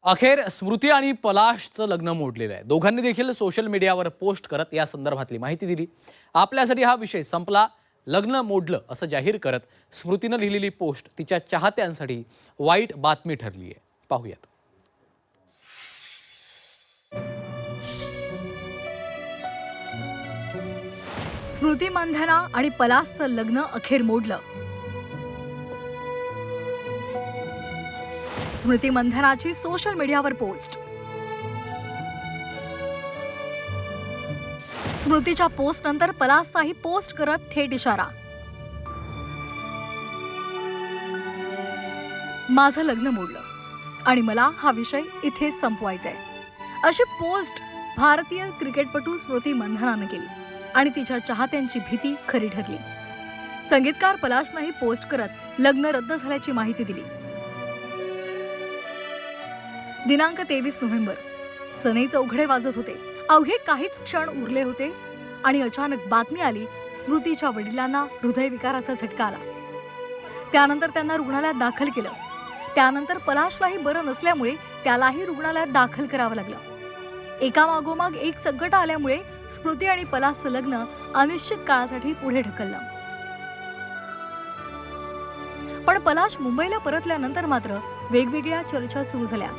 अखेर स्मृती आणि पलाशचं लग्न मोडलेलं आहे. दोघांनी देखील सोशल मीडियावर पोस्ट करत या संदर्भातली माहिती दिली. आपल्यासाठी हा विषय संपला, लग्न मोडलं असं जाहीर करत स्मृतीनं लिहिलेली पोस्ट तिच्या चाहत्यांसाठी वाईट बातमी ठरली आहे. पाहूयात. स्मृती मंधाना आणि पलाशचं लग्न अखेर मोडलं. स्मृती मंधानाची सोशल मीडियावर पोस्ट. स्मृतीच्या पोस्ट नंतर पलाशचाही पोस्ट करत थेट इशारा. माझं लग्न मोडलं आणि मला हा विषय इथेच संपवायचा आहे, अशी पोस्ट भारतीय क्रिकेटपटू स्मृती मंधानानं केली आणि तिच्या चाहत्यांची भीती खरी ठरली. संगीतकार पलाशनंही पोस्ट करत लग्न रद्द झाल्याची माहिती दिली. दिनांक 23 नोव्हेंबर. सनईचे उघडे वाजत होते. अवघे काहीच क्षण उरले होते आणि अचानक बातमी आली. स्मृतीच्या वडिलांना हृदयविकाराचा झटका आला. त्यानंतर त्यांना रुग्णालयात दाखल केलं. त्यानंतर पलाशलाही बरं नसल्यामुळे त्यालाही रुग्णालयात दाखल करावं लागलं. एकामागोमाग एक संकट आल्यामुळे स्मृती आणि पलाशचं लग्न अनिश्चित काळासाठी पुढे ढकललं. पण पलाश मुंबईला परतल्यानंतर मात्र वेगवेगळ्या चर्चा सुरू झाल्या.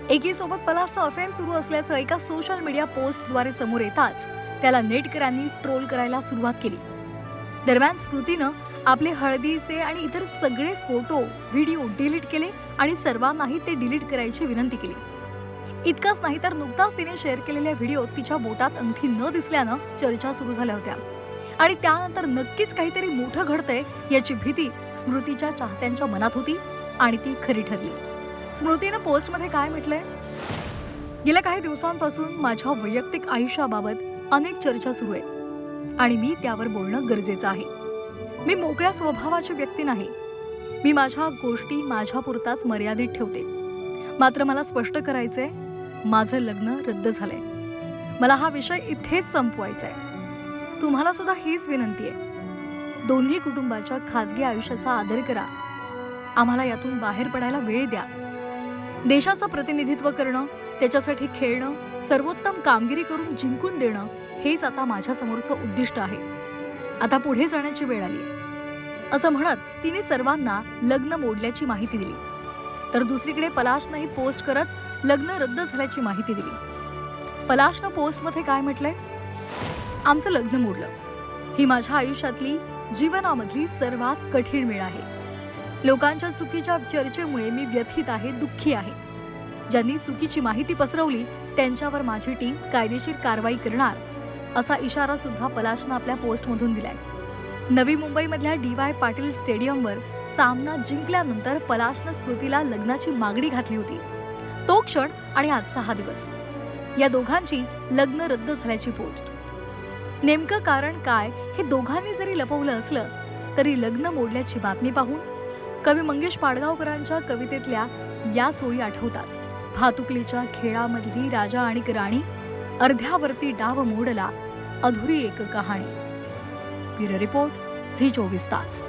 एकीसोबत पलाशचं अफेअर सुरू असल्याचं एका सोशल मीडिया पोस्टद्वारे समोर येताच त्याला नेटकऱ्यांनी ट्रोल करायला सुरुवात केली. दरम्यान स्मृतीनं आपले हळदीचे आणि इतर सगळे फोटो व्हिडिओ डिलीट केले आणि सर्वांनाही ते डिलीट करायची विनंती केली. इतकंच नाही तर नुकताच तिने शेअर केलेल्या व्हिडिओत तिच्या बोटात अंगठी न दिसल्यानं चर्चा सुरू झाल्या होत्या आणि त्यानंतर नक्कीच काहीतरी मोठं घडतंय याची भीती स्मृतीच्या चाहत्यांच्या मनात होती आणि ती खरी ठरली. स्मृतीनं पोस्टमध्ये काय म्हटलंय? गेल्या काही दिवसांपासून माझ्या वैयक्तिक आयुष्याबाबत अनेक चर्चा सुरू आहेत आणि मी त्यावर बोलणं गरजेचं आहे. मी मोकळ्या स्वभावाची व्यक्ती नाही. मी माझ्या गोष्टी माझ्यापुरताच मर्यादित ठेवते. मात्र मला स्पष्ट करायचंय, माझं लग्न रद्द झालंय. मला हा विषय इथेच संपवायचा आहे. तुम्हाला सुद्धा हीच विनंती आहे. दोन्ही कुटुंबाच्या खासगी आयुष्याचा आदर करा. आम्हाला यातून बाहेर पडायला वेळ द्या. देशाचं प्रतिनिधित्व करणं, त्याच्यासाठी खेळणं, सर्वोत्तम कामगिरी करून जिंकून देणं हेच आता माझ्या समोरचं उद्दिष्ट आहे. आता पुढे जाण्याची वेळ आली आहे, असं म्हणत तिने सर्वांना लग्न मोडल्याची माहिती दिली. तर दुसरीकडे पलाशनंही पोस्ट करत लग्न रद्द झाल्याची माहिती दिली. पलाशनं पोस्टमध्ये काय म्हटलंय? आमचं लग्न मोडलं. ही माझ्या आयुष्यातली जीवनामधली सर्वात कठीण वेळ आहे. लोकांच्या चुकीच्या चर्चेमुळे मी व्यथित आहे, दुःखी आहे. ज्यांनी चुकीची माहिती पसरवली त्यांच्यावर माझी टीम कायदेशीर कारवाई करणार, असा इशारा सुद्धा पलाशनं आपल्या पोस्टमधून दिलाय. नवी मुंबईमधल्या DY पाटील स्टेडियमवर सामना जिंकल्यानंतर पलाशनं स्मृतीला लग्नाची मागणी घातली होती. तो क्षण आणि आजचा हा दिवस, या दोघांची लग्न रद्द झाल्याची पोस्ट. नेमकं कारण काय हे दोघांनी जरी लपवलं असलं तरी लग्न मोडल्याची बातमी पाहून कवी मंगेश पाडगावकरांच्या कवितेतल्या या ओळी आठवतात. भातुकलीच्या खेळामधली राजा आणि राणी, अर्ध्यावरती डाव मोडला, अधुरी एक कहाणी. ब्युरो रिपोर्ट, झी 24 तास.